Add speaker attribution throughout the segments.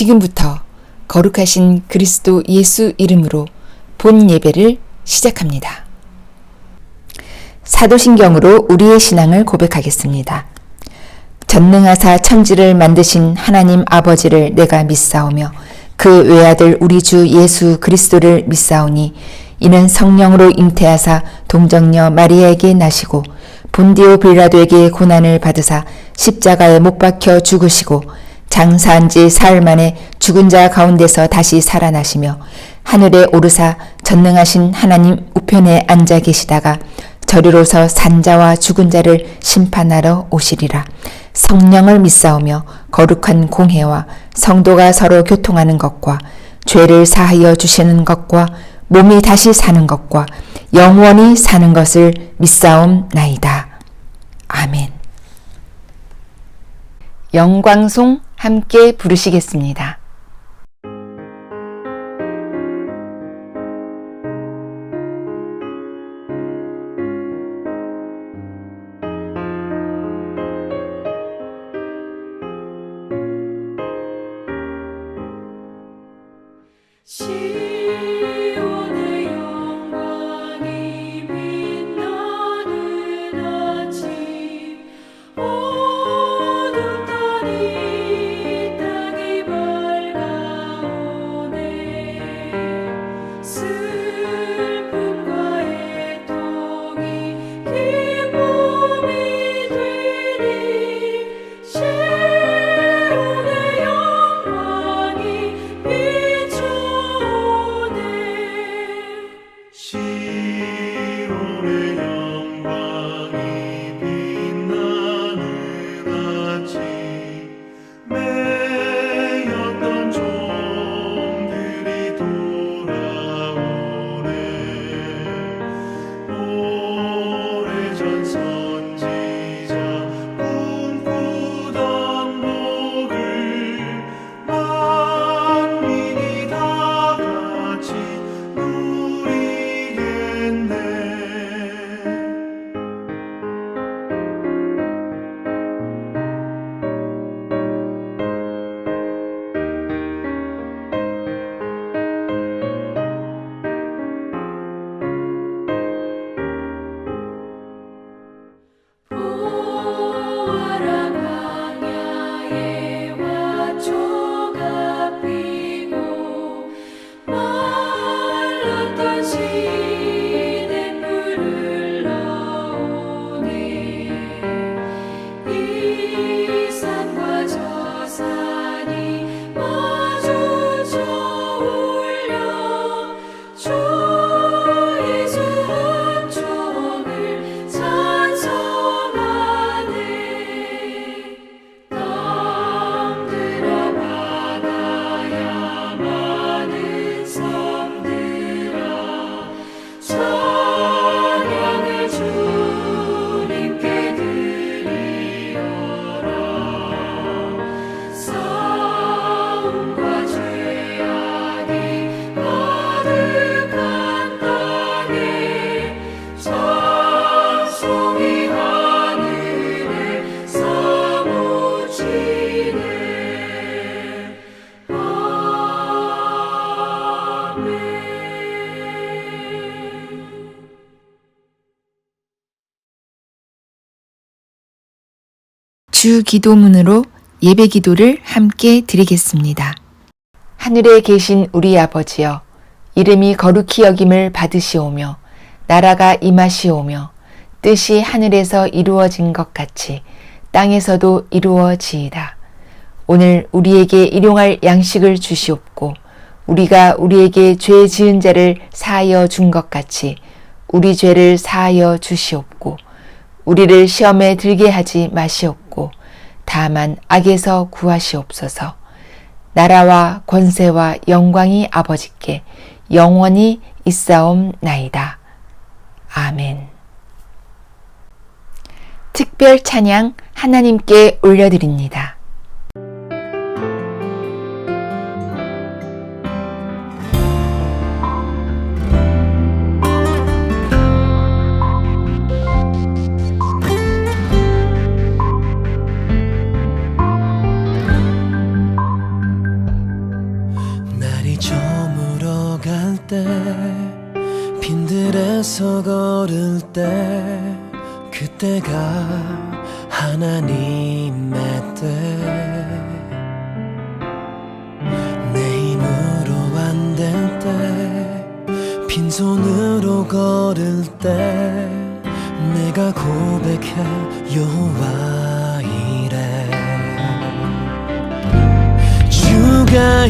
Speaker 1: 지금부터 거룩하신 그리스도 예수 이름으로 본 예배를 시작합니다. 사도신경으로 우리의 신앙을 고백하겠습니다. 전능하사 천지를 만드신 하나님 아버지를 내가 믿사오며 그 외아들 우리 주 예수 그리스도를 믿사오니 이는 성령으로 잉태하사 동정녀 마리아에게 나시고 본디오 빌라도에게 고난을 받으사 십자가에 못 박혀 죽으시고 장사한 지 사흘 만에 죽은 자 가운데서 다시 살아나시며 하늘에 오르사 전능하신 하나님 우편에 앉아 계시다가 저리로서 산자와 죽은 자를 심판하러 오시리라. 성령을 믿사오며 거룩한 공회와 성도가 서로 교통하는 것과 죄를 사하여 주시는 것과 몸이 다시 사는 것과 영원히 사는 것을 믿사옵나이다. 아멘. 영광송 함께 부르시겠습니다.
Speaker 2: 시온의 영광이 빛나는 아침 어둠 따리 땅이 밝아오네 슬픔과 애통이 기쁨이 되리 시온의 영광이
Speaker 3: 시온의 영광이 빛나는 아침 매였던 종들이 돌아오네 오래전 선지자 꿈꾸던 복을 만민이 다 같이 누리겠네.
Speaker 2: 보아라 광야에 화초가 피고 말랐던 시냇물을 흘러오네 이 산과 저 산이 마주쳐 울려 주 예수 은총을 찬송하네 땅들아 바다야 많은 섬들아 찬양을 주님께 드리어라 싸움과 죄악이 가득한 땅에 찬송이 하늘에 사무치네 아멘.
Speaker 1: 주 기도문으로 예배 기도를 함께 드리겠습니다. 하늘에 계신 우리 아버지여, 이름이 거룩히 여김을 받으시오며 나라가 임하시오며 뜻이 하늘에서 이루어진 것 같이 땅에서도 이루어지이다. 오늘 우리에게 일용할 양식을 주시옵고 우리가 우리에게 죄 지은 자를 사하여 준 것 같이 우리 죄를 사하여 주시옵고 우리를 시험에 들게 하지 마시옵고 다만 악에서 구하시옵소서. 나라와 권세와 영광이 아버지께 영원히 있사옵나이다. 아멘. 특별 찬양 하나님께 올려드립니다.
Speaker 4: 빈들에서 걸을 때 그때가 하나님의 때 내 힘으로 안 될 때 빈손으로 걸을 때 내가 고백해 여호와 이래 주가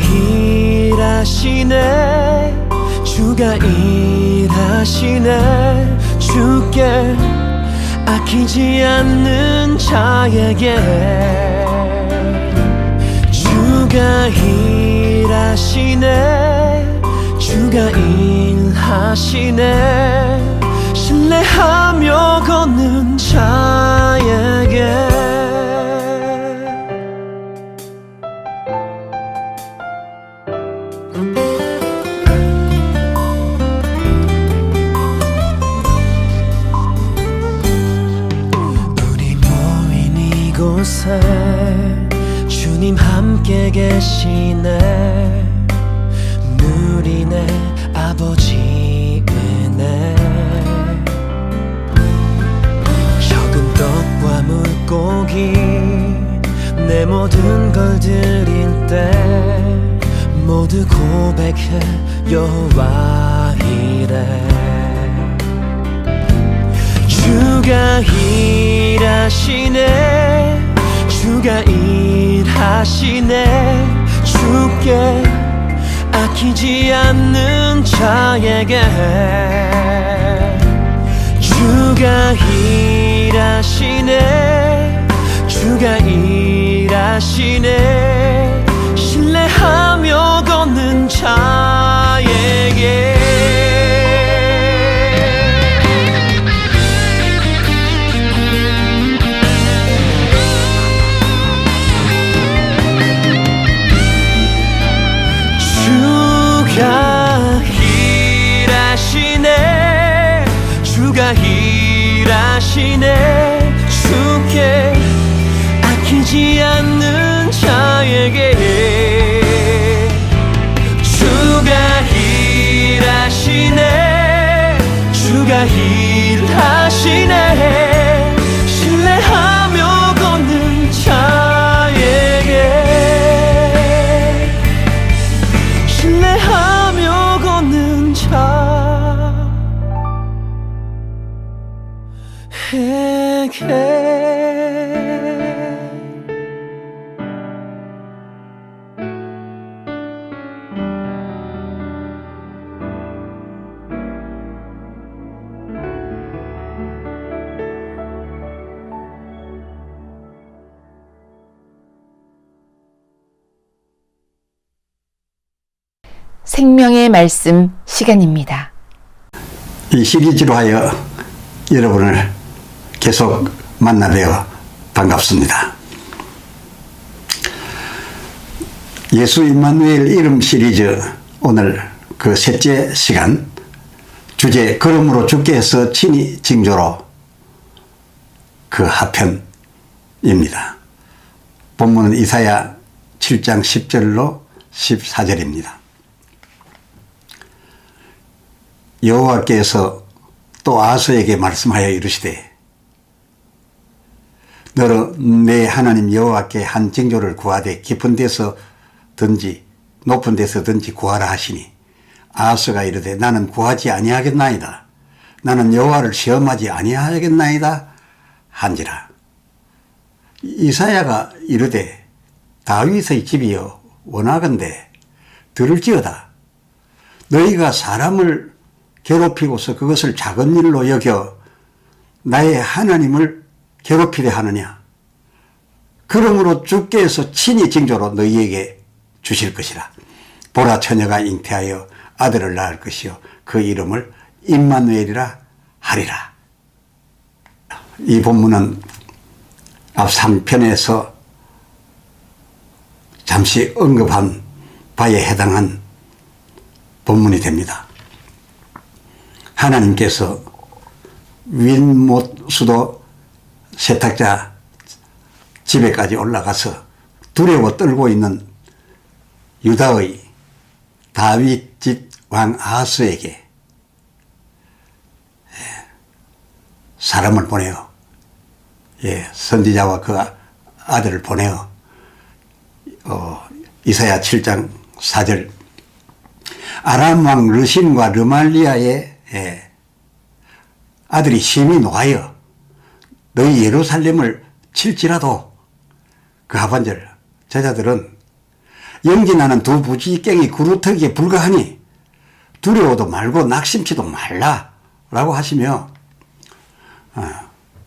Speaker 4: 일하시네 주가 일하시네 주께 아끼지 않는 자에게 주가 일하시네 주가 일하시네 신뢰하며 걷는 자에게 우리 모인 이곳에 주님 함께 계시네 누리네 아버지 은혜 적은 떡과 물고기 내 모든 걸 드릴 때 모두 고백해 여호와 이래 주가 일하시네 주가 일하시네 주께 아끼지 않는 자에게 주가 일하시네 주가 일하시네 신뢰하며 걷는 자에게 주가 일하시네 주가 일하시네 주께 아끼지 않는 자에게 주가 일하시네 주가 일하시네 신뢰하며 걷는 자에게 신뢰하며 걷는 자에게
Speaker 1: 생명의 말씀 시간입니다.
Speaker 5: 이 시리즈로 하여 여러분을 계속 만나뵈어 반갑습니다. 예수 임마누엘 이름 시리즈 오늘 그 셋째 시간 주제 그러므로 주께서 친히 징조로 그 하편입니다. 본문은 이사야 7장 10절로 14절입니다. 여호와께서 또 아하스에게 말씀하여 이르시되 너는 내 하나님 여호와께 한 징조를 구하되 깊은 데서든지 높은 데서든지 구하라 하시니 아하스가 이르되 나는 구하지 아니하겠나이다. 나는 여호와를 시험하지 아니하겠나이다 한지라. 이사야가 이르되 다윗의 집이여 원하건대 들을지어다. 너희가 사람을 괴롭히고서 그것을 작은 일로 여겨 나의 하나님을 괴롭히려 하느냐. 그러므로 주께서 친히 징조로 너희에게 주실 것이라. 보라 처녀가 잉태하여 아들을 낳을 것이요 그 이름을 임마누엘이라 하리라. 이 본문은 앞 3편에서 잠시 언급한 바에 해당한 본문이 됩니다. 하나님께서 윈못 수도 세탁자 집에까지 올라가서 두려워 떨고 있는 유다의 다윗 집 왕 아하스에게 사람을 보내요. 예, 선지자와 그 아들을 보내요. 이사야 7장 4절. 아람 왕 르신과 르말리아의 아들이 심히 노하여 너희 예루살렘을 칠지라도, 그 하반절, 제자들은 연기나는 두 부지깽이 구루터기에 불과하니 두려워도 말고 낙심치도 말라 라고 하시며,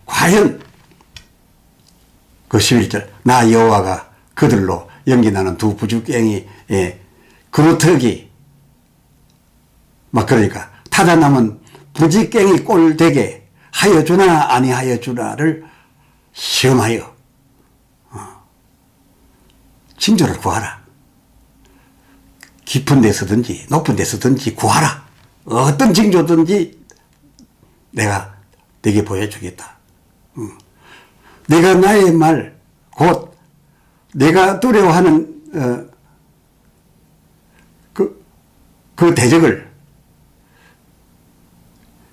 Speaker 5: 과연 그 11절, 나 여호와가 그들로 연기나는 두 부지깽이 구루터기, 막 그러니까 타다 남은 부지깽이 꼴되게 하여주나 아니하여주나를 시험하여 징조를 구하라. 깊은 데서든지 높은 데서든지 구하라. 어떤 징조든지 내가 네게 보여주겠다. 내가 나의 말, 곧 내가 두려워하는 그 대적을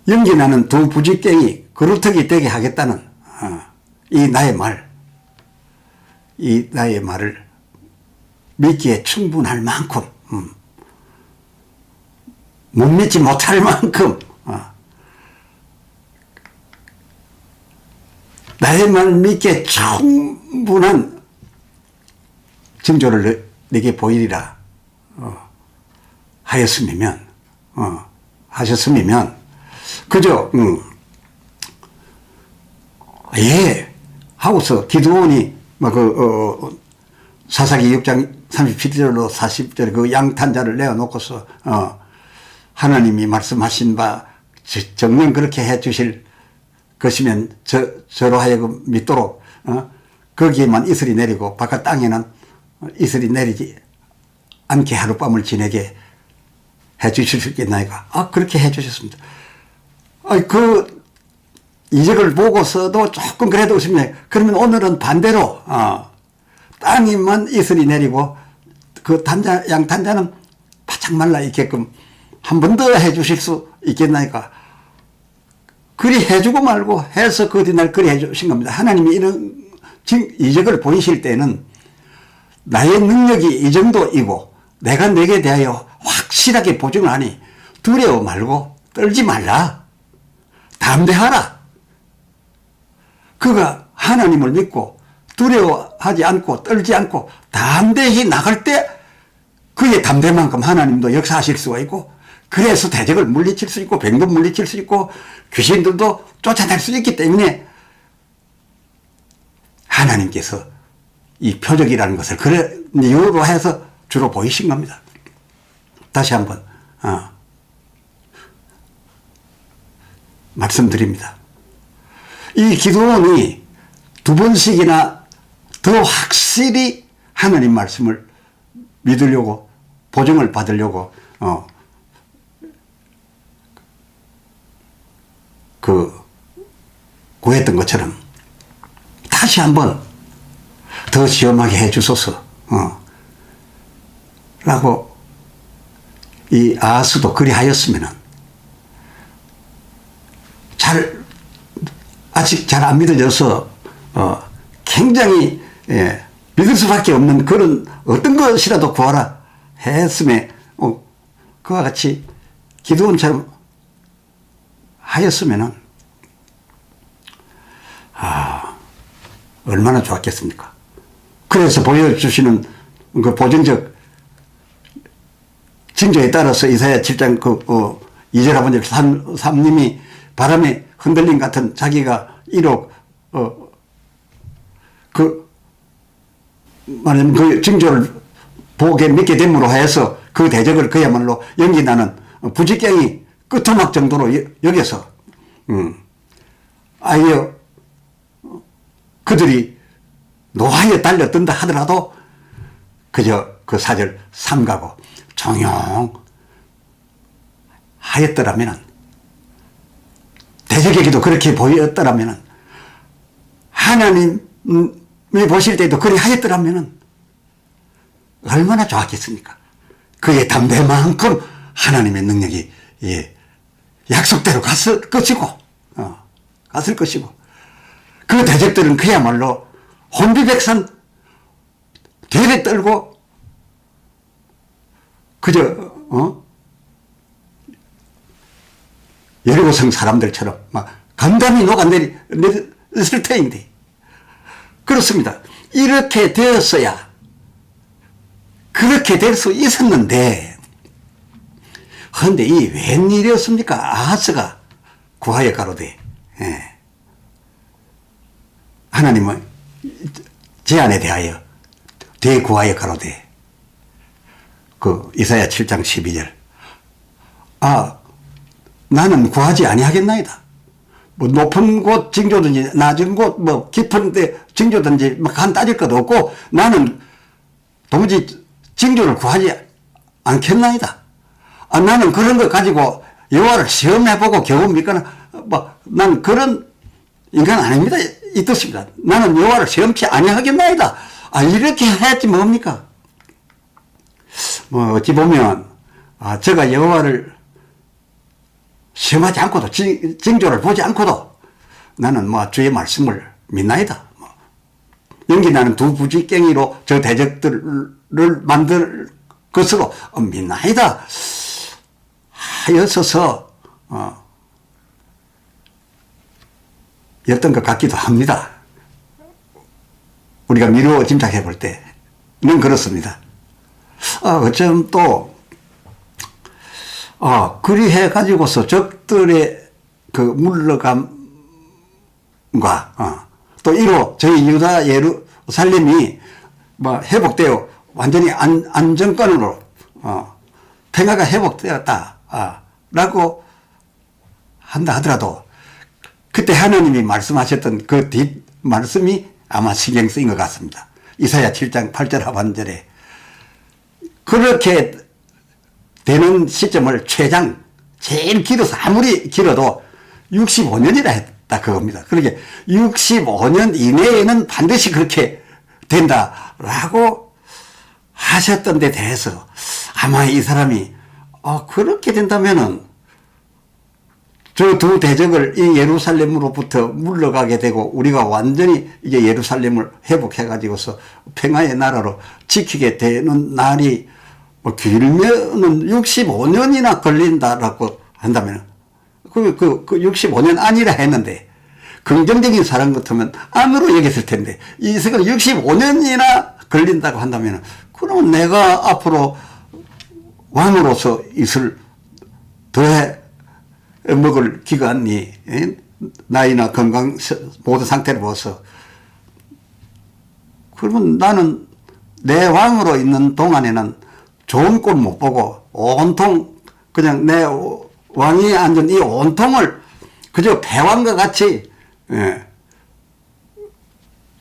Speaker 5: 연기나는 두 부지깽이 그루터기 되게 하겠다는 이 나의 말, 이 나의 말을 믿기에 충분할 만큼, 못 믿지 못할 만큼 나의 말 믿기에 충분한 징조를 내게 보이리라 하셨으면 그저 예 하고서 기드온이 사사기 6장 37절로 40절 그 양탄자를 내어놓고서 하나님이 말씀하신 바 정녕 그렇게 해 주실 것이면 저로 하여금 믿도록 거기에만 이슬이 내리고 바깥 땅에는 이슬이 내리지 않게 하룻밤을 지내게 해 주실 수 있겠나이까? 그렇게 해 주셨습니다. 그 이적을 보고서도 조금 그래도 웃습니다. 그러면 오늘은 반대로 땅에만 이슬이 내리고 그 양탄자는 바짝 말라 있게끔 한 번 더 해 주실 수 있겠나이까? 그리 해주고 말고 해서 그 뒤날 그리 해주신 겁니다. 하나님이 이런 이적을 보이실 때는 나의 능력이 이 정도이고 내가 내게 대하여 확실하게 보증을 하니 두려워 말고 떨지 말라. 담대하라. 그가 하나님을 믿고 두려워하지 않고 떨지 않고 담대히 나갈 때 그의 담대만큼 하나님도 역사하실 수가 있고, 그래서 대적을 물리칠 수 있고 병도 물리칠 수 있고 귀신들도 쫓아낼 수 있기 때문에 하나님께서 이 표적이라는 것을 그런 이유로 해서 주로 보이신 겁니다. 다시 한번 말씀드립니다. 이 기도원이 두 번씩이나 더 확실히 하나님 말씀을 믿으려고 보증을 받으려고 구했던 것처럼 다시 한번 더 시험하게 해 주소서 라고 이 아하스도 그리하였으면은 아직 잘 안 믿어져서 굉장히 믿을 수밖에 없는 그런 어떤 것이라도 구하라 했음에 그와 같이 기도원처럼 하였으면은 얼마나 좋았겠습니까? 그래서 보여주시는 그 보증적 징조에 따라서 이사야 7장 2절 하반절 3님이 바람에 흔들림 같은 자기가 1억 말하자면 그 징조를 보게 믿게 됨으로 하여서 그 대적을 그야말로 연기나는 부지깽이 끄트막 정도로 여겨서 아예 그들이 노하여 달려든다 하더라도 그저 그 사절 삼가고 종용하였더라면은, 대적에게도 그렇게 보였더라면은, 하나님이 보실 때도 그리 하였더라면은 얼마나 좋았겠습니까? 그의 담대만큼 하나님의 능력이 약속대로 갔을 것이고 갔을 것이고 그 대적들은 그야말로 혼비백산 대대 떨고 그저 여리고성 사람들처럼 막 간담이 녹아내렸을 터인데 그렇습니다. 이렇게 되었어야 그렇게 될 수 있었는데 그런데 이 웬일이었습니까? 아하스가 구하여 가로되 하나님은 제안에 대하여 대구하여 가로되 그 이사야 7장 12절 나는 구하지 아니하겠나이다. 뭐 높은 곳 징조든지 낮은 곳 뭐 깊은 데 징조든지 막 간 따질 것도 없고 나는 도무지 징조를 구하지 않겠나이다. 나는 그런 거 가지고 여호와를 시험해보고 겨우 믿거나 난 그런 인간 아닙니다. 이 뜻입니다. 나는 여호와를 시험치 아니하겠나이다. 이렇게 해야지 뭡니까? 뭐 어찌 보면 제가 여호와를 시험하지 않고도 징조를 보지 않고도 나는 뭐 주의 말씀을 믿나이다. 연기 나는 두 부지깽이로 저 대적들을 만들 것으로 믿나이다. 하였어서 였던 것 같기도 합니다. 우리가 미루어 짐작해 볼 때는 그렇습니다. 어쩜 또 그리해 가지고서 적들의 그 물러감과 또 이로 저희 유다 예루살렘이 뭐 회복되어 완전히 안정권으로 평화가 회복되었다 라고 한다 하더라도 그때 하나님이 말씀하셨던 그 뒷 말씀이 아마 신경 쓰인 것 같습니다. 이사야 7장 8절 하반절에 그렇게 되는 시점을 최장 제일 길어서 아무리 길어도 65년이라 했다 그겁니다. 그러게 65년 이내에는 반드시 그렇게 된다라고 하셨던 데 대해서 아마 이 사람이 그렇게 된다면은 저 두 대적을 이 예루살렘으로부터 물러가게 되고 우리가 완전히 이제 예루살렘을 회복해 가지고서 평화의 나라로 지키게 되는 날이 뭐 길면은 65년이나 걸린다라고 한다면 그 65년 아니라 했는데 긍정적인 사람 같으면 암으로 여겼을 텐데 이세가 65년이나 걸린다고 한다면 그러면 내가 앞으로 왕으로서 있을 더해 먹을 기간이 나이나 건강 모든 상태를 보아서 그러면 나는 내 왕으로 있는 동안에는 좋은 꼴 못 보고 온통 그냥 내 왕이 앉은 이 온통을 그저 패왕과 같이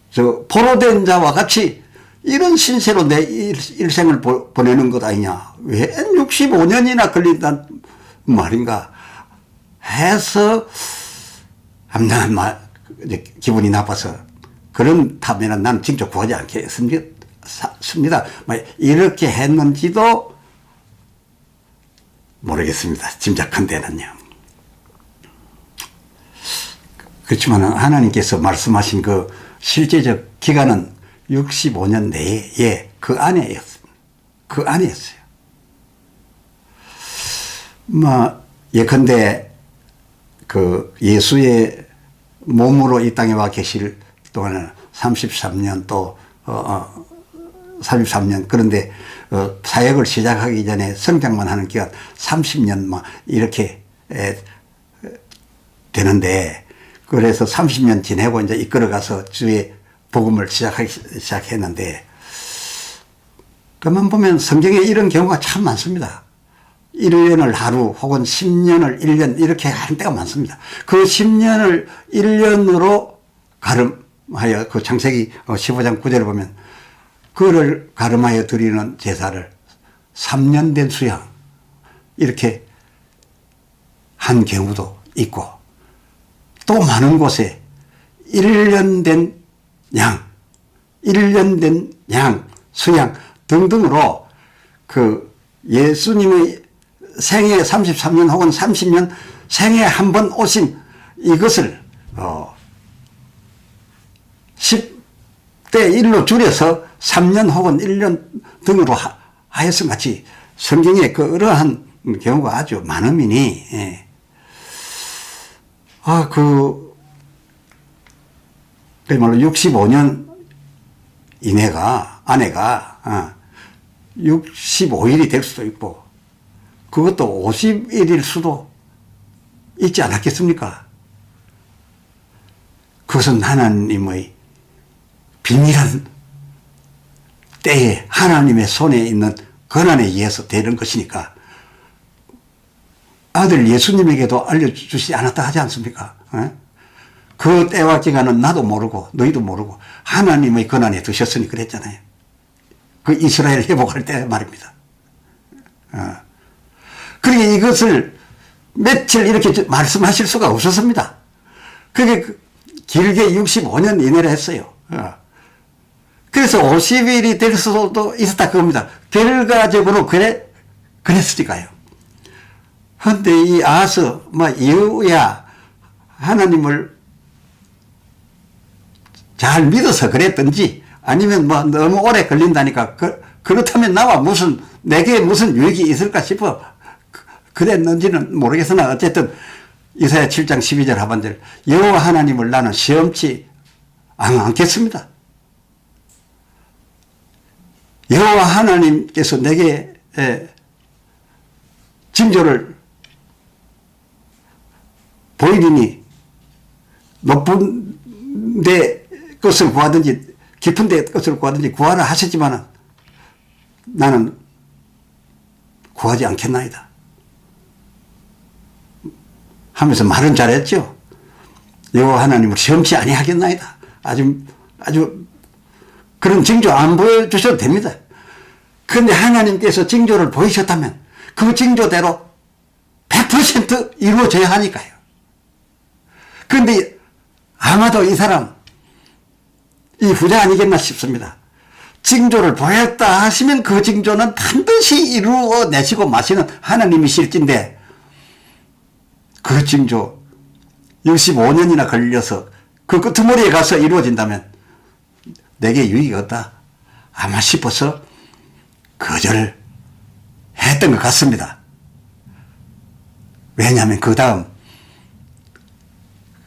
Speaker 5: 저 포로된 자와 같이 이런 신세로 내 일생을 보내는 것 아니냐. 왜 65년이나 걸린단 말인가 해서 암담한 기분이 나빠서 그런 탐에는 나는 직접 구하지 않겠습니다. 이렇게 했는지도 모르겠습니다. 짐작한 데는요. 그렇지만 하나님께서 말씀하신 그 실제적 기간은 65년 내에 그 안에였습니다. 그 안에였어요. 예컨대 그 예수의 몸으로 이 땅에 와 계실 동안은 33년 또 33년 그런데 사역을 시작하기 전에 성장만 하는 기간 30년 이렇게 되는데 그래서 30년 지내고 이제 이끌어가서 주의 복음을 시작했는데 그만 보면 성경에 이런 경우가 참 많습니다. 1년을 하루 혹은 10년을 1년 이렇게 하는 때가 많습니다. 그 10년을 1년으로 가름하여 그 창세기 15장 9절을 보면 그를 가름하여 드리는 제사를 3년 된 수양 이렇게 한 경우도 있고 또 많은 곳에 1년 된 양, 1년 된 양, 수양 등등으로 그 예수님의 생애 33년 혹은 30년 생애 한 번 오신 이것을 때 일로 줄여서 3년 혹은 1년 등으로 하여서 같이 성경에 그러한 경우가 아주 많으니, 예. 그야말로 65년 아내가 65일이 될 수도 있고, 그것도 50일일 수도 있지 않았겠습니까? 그것은 하나님의 비밀한 때에 하나님의 손에 있는 권한에 의해서 되는 것이니까 아들 예수님에게도 알려주시지 않았다 하지 않습니까? 그 때와 기간은 나도 모르고 너희도 모르고 하나님의 권한에 드셨으니 그랬잖아요. 그 이스라엘 회복할 때 말입니다. 그러니까 이것을 며칠 이렇게 말씀하실 수가 없었습니다. 그게 길게 65년 이내로 했어요. 그래서 50일이 될 수도 있었다 그겁니다. 결과적으로 그랬으니까요. 그런데 이 아하스 이후야 하나님을 잘 믿어서 그랬든지 아니면 너무 오래 걸린다니까 그렇다면 내게 무슨 유익이 있을까 싶어 그랬는지는 모르겠으나 어쨌든 이사야 7장 12절 하반절 여호와 하나님을 나는 시험치 않겠습니다. 여호와 하나님께서 내게 징조를 보이리니 높은 데 것을 구하든지 깊은 데 것을 구하든지 구하라 하셨지만 나는 구하지 않겠나이다 하면서 말은 잘했죠. 여호와 하나님을 시험치 아니하겠나이다. 아주 그런 징조 안 보여주셔도 됩니다. 그런데 하나님께서 징조를 보이셨다면 그 징조대로 100% 이루어져야 하니까요. 그런데 아마도 이 사람 이 후자 아니겠나 싶습니다. 징조를 보였다 하시면 그 징조는 반드시 이루어내시고 마시는 하나님이실진데 그 징조 65년이나 걸려서 그 끄트머리에 가서 이루어진다면 내게 유익이 없다 아마 싶어서 거절했던 것 같습니다. 왜냐하면 그 다음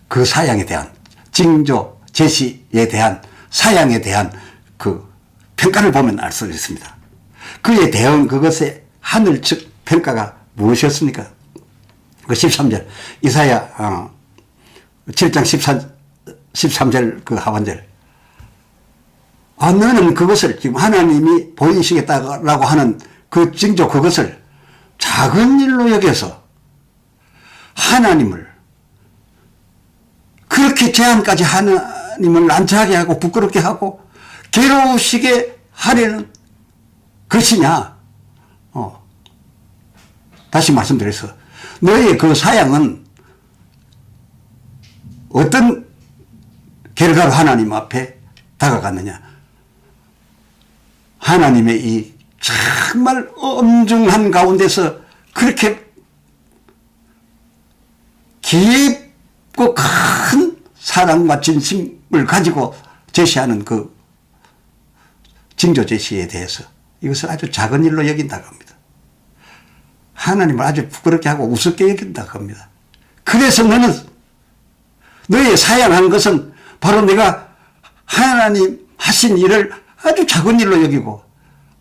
Speaker 5: 그 사양에 대한 징조 제시에 대한 사양에 대한 그 평가를 보면 알 수 있습니다. 그에 대응 그것의 하늘 측 평가가 무엇이었습니까? 그 13절 이사야 7장 13절 그 하반절 너는 그것을 지금 하나님이 보이시겠다라고 하는 그 징조 그것을 작은 일로 여겨서 하나님을 그렇게 제한까지 하나님을 난처하게 하고 부끄럽게 하고 괴로우시게 하려는 것이냐. 다시 말씀드려서 너의 그 사양은 어떤 결과로 하나님 앞에 다가갔느냐. 하나님의 이 정말 엄중한 가운데서 그렇게 깊고 큰 사랑과 진심을 가지고 제시하는 그 징조 제시에 대해서 이것을 아주 작은 일로 여긴다고 합니다. 하나님을 아주 부끄럽게 하고 우습게 여긴다고 합니다. 그래서 너의 사양한 것은 바로 내가 하나님 하신 일을 아주 작은 일로 여기고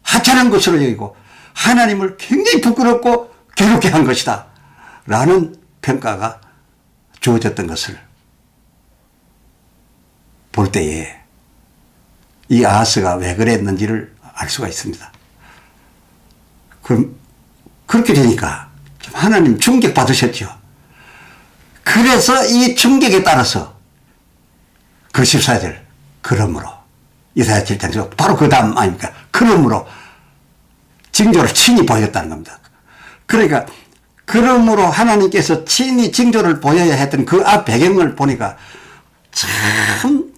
Speaker 5: 하찮은 것으로 여기고 하나님을 굉장히 부끄럽고 괴롭게 한 것이다 라는 평가가 주어졌던 것을 볼 때에 이 아하스가 왜 그랬는지를 알 수가 있습니다. 그렇게 되니까 하나님 충격 받으셨죠. 그래서 이 충격에 따라서 그 14절 그러므로 이사야 7장에서 바로 그 다음 아닙니까? 그러므로 징조를 친히 보였다는 겁니다. 그러니까 그러므로 하나님께서 친히 징조를 보여야 했던 그 앞 배경을 보니까 참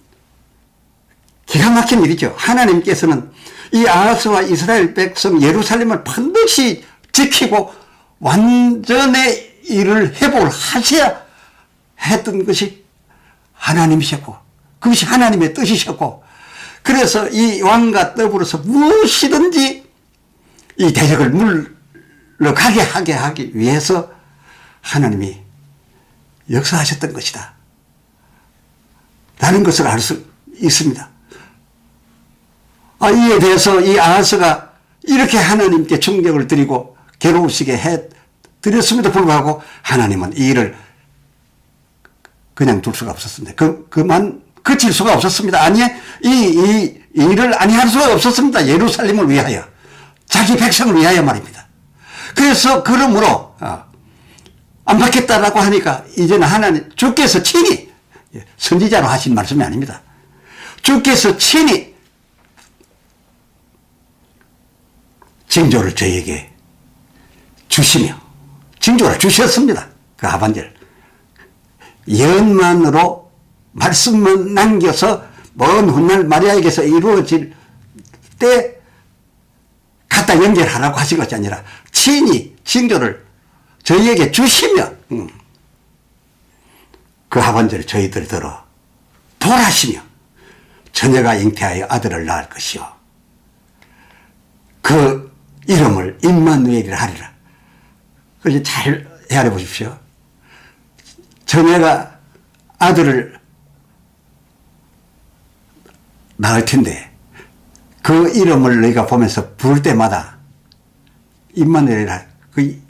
Speaker 5: 기가 막힌 일이죠. 하나님께서는 이 아하스와 이스라엘 백성 예루살렘을 반드시 지키고 완전의 일을 회복을 하셔야 했던 것이 하나님이셨고 그것이 하나님의 뜻이셨고 그래서 이 왕과 더불어서 무엇이든지 이 대적을 물러가게 하기 위해서 하나님이 역사하셨던 것이다 라는 것을 알 수 있습니다. 이에 대해서 이 아하스가 이렇게 하나님께 충격을 드리고 괴로우시게 해드렸음에도 불구하고 하나님은 이 일을 그냥 둘 수가 없었습니다. 그만 그칠 수가 없었습니다. 아니, 이 일을 아니할 수가 없었습니다. 예루살렘을 위하여, 자기 백성을 위하여 말입니다. 그래서 그러므로 안 받겠다라고 하니까 이제는 하나님 주께서 친히, 선지자로 하신 말씀이 아닙니다. 주께서 친히 징조를 저에게 주시며 징조를 주셨습니다. 그 하반절 예언만으로 말씀만 남겨서 먼 훗날 마리아에게서 이루어질 때 갖다 연결하라고 하신 것이 아니라 친히 징조를 저희에게 주시며 그 하반절에 저희들이 들어 보라시며 처녀가 잉태하여 아들을 낳을 것이요 그 이름을 임마누엘이라 하리라. 그래서 잘 헤아려 보십시오. 처녀가 아들을 낳을 텐데 그 이름을 너희가 보면서 부를 때마다 임마누엘이라, 그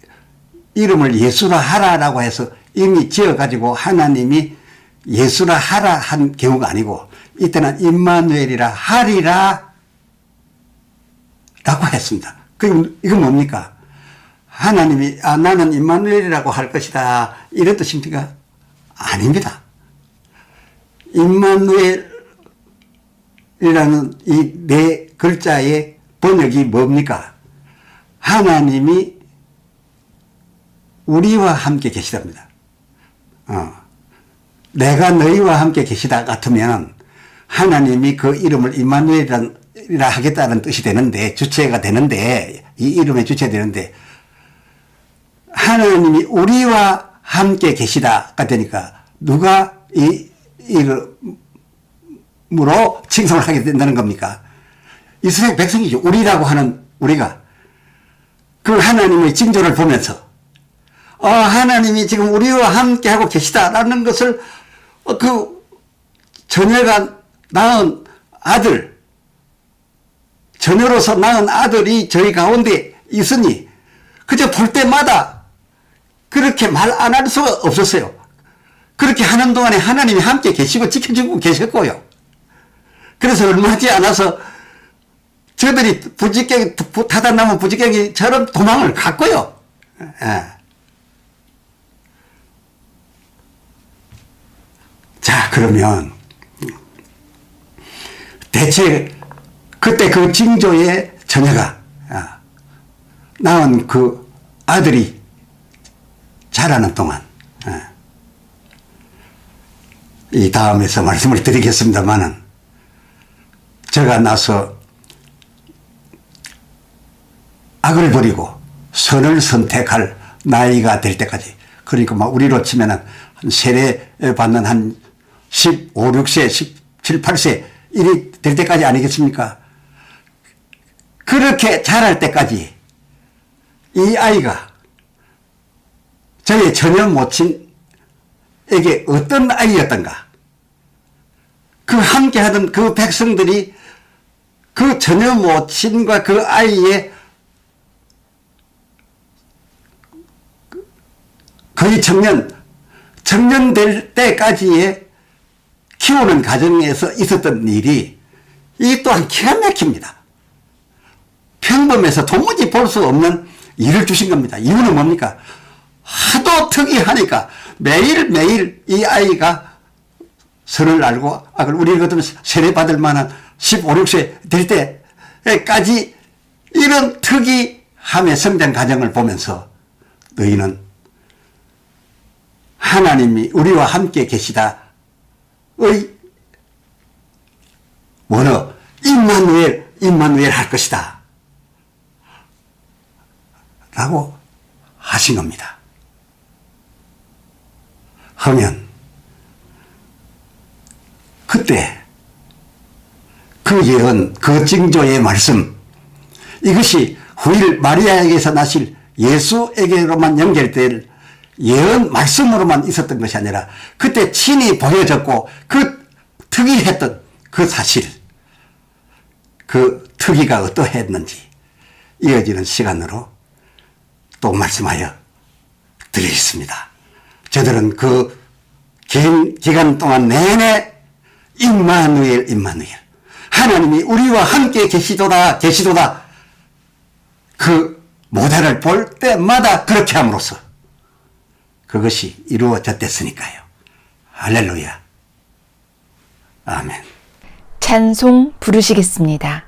Speaker 5: 이름을 예수라 하라라고 해서 이미 지어가지고 하나님이 예수라 하라 한 경우가 아니고 이때는 임마누엘이라 하리라 라고 했습니다. 이건 뭡니까? 하나님이 나는 임마누엘이라고 할 것이다 이런 뜻입니까? 아닙니다. 임마누엘이라는 이 네 글자의 번역이 뭡니까? 하나님이 우리와 함께 계시답니다. 내가 너희와 함께 계시다 같으면 하나님이 그 이름을 임마누엘이라 하겠다는 뜻이 되는데, 주체가 되는데, 이 이름의 주체가 되는데, 하나님이 우리와 함께 계시다가 되니까 누가 이 이름으로 칭송을 하게 된다는 겁니까? 이스라엘 백성이죠. 우리라고 하는 우리가 그 하나님의 징조를 보면서 하나님이 지금 우리와 함께 하고 계시다라는 것을 그 처녀가 낳은 아들, 처녀로서 낳은 아들이 저희 가운데 있으니 그저 볼 때마다 그렇게 말 안 할 수가 없었어요. 그렇게 하는 동안에 하나님이 함께 계시고 지켜주고 계셨고요. 그래서 얼마 하지 않아서 저들이 부지깽이, 타다나무 부지깽이처럼 도망을 갔고요. 자, 그러면 대체 그때 그 징조의 처녀가 낳은 그 아들이 자라는 동안 이 다음에서 말씀을 드리겠습니다만은 제가 나서 악을 버리고 선을 선택할 나이가 될 때까지, 그러니까 막 우리로 치면은 한 세례 받는 한 15, 16세, 17, 8세 일이 될 때까지 아니겠습니까? 그렇게 자랄 때까지 이 아이가 저의 처녀 모친에게 어떤 아이였던가, 그 함께 하던 그 백성들이 그 처녀 모친과 그 아이의 거의 청년 될 때까지의 키우는 과정에서 있었던 일이 이 또한 기가 막힙니다. 평범해서 도무지 볼 수 없는 일을 주신 겁니다. 이유는 뭡니까? 하도 특이하니까 매일매일 이 아이가 선을 알고 악을, 우리 같으면 세례받을 만한 15, 16세 될 때까지 이런 특이함의 성장 과정을 보면서 너희는 하나님이 우리와 함께 계시다의 원어 임마누엘 할 것이다 라고 하신 겁니다. 하면 그때 그 그 예언, 그 징조의 말씀, 이것이 후일 마리아에게서 나실 예수에게로만 연결될 예언 말씀으로만 있었던 것이 아니라 그때 친히 보여졌고 그 특이했던 그 사실, 그 특이가 어떠했는지 이어지는 시간으로 또 말씀하여 드리겠습니다. 저들은 그 긴 기간 동안 내내 임마누엘 하나님이 우리와 함께 계시도다 그 모델을 볼 때마다 그렇게 함으로써 그것이 이루어졌댔으니까요. 할렐루야. 아멘.
Speaker 1: 찬송 부르시겠습니다.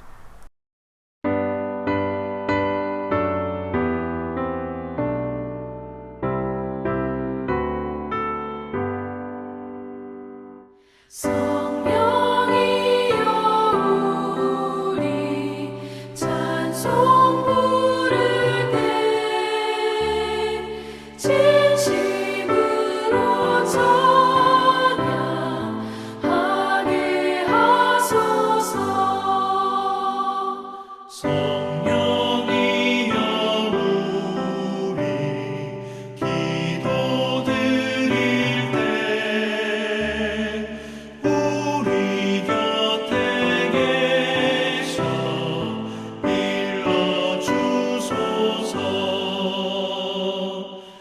Speaker 2: 성령이여 우리 찬송 부를 때 진심으로 찬양하게 하소서.
Speaker 3: 성령이여 우리 기도 드릴 때 우리 곁에 계셔 일러주소서.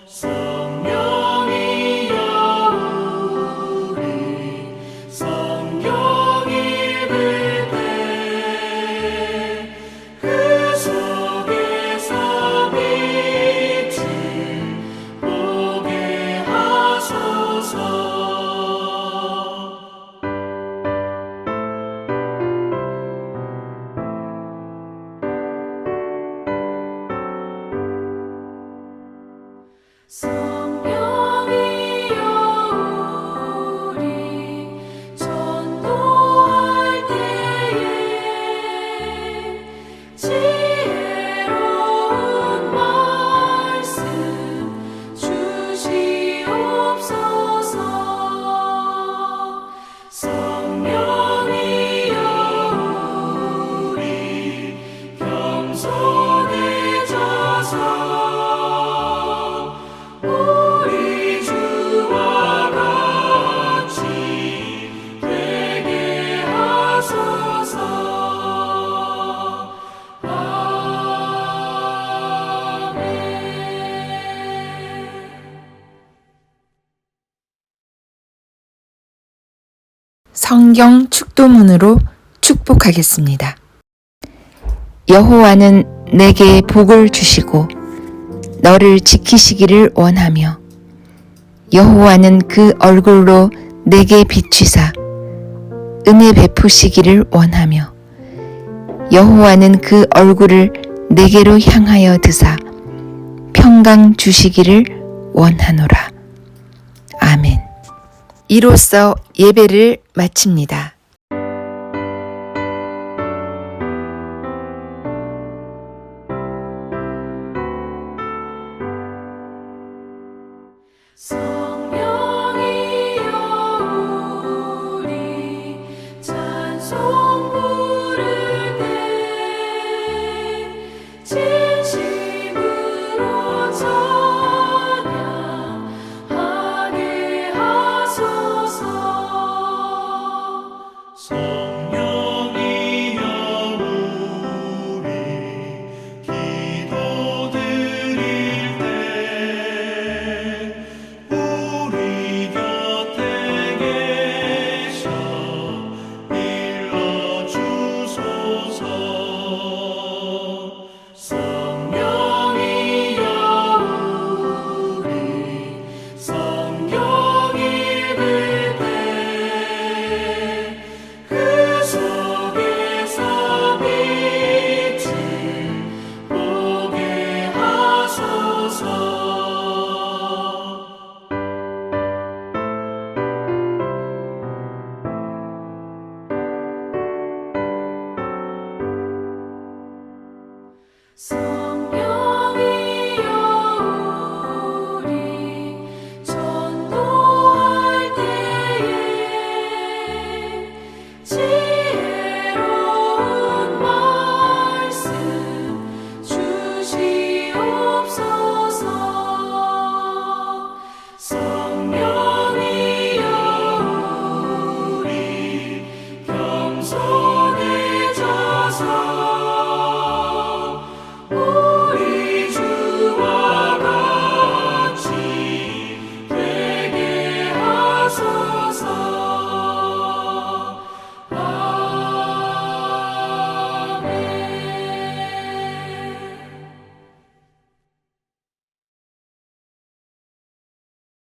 Speaker 2: 성령이여 우리 성경 읽을 때 그 속에서 빛을 보게 하소서. 성령이여 우리 전도할 때에 지혜로운 말씀 주시옵소서. 성령이여 우리 겸손해져서 우리 주와 같이 되게 하소서. 아멘.
Speaker 1: 성경 축도문으로 축복하겠습니다. 여호와는 내게 복을 주시고 너를 지키시기를 원하며 여호와는 그 얼굴로 내게 비추사 은혜 베푸시기를 원하며 여호와는 그 얼굴을 내게로 향하여 드사 평강 주시기를 원하노라. 아멘. 이로써 예배를 마칩니다.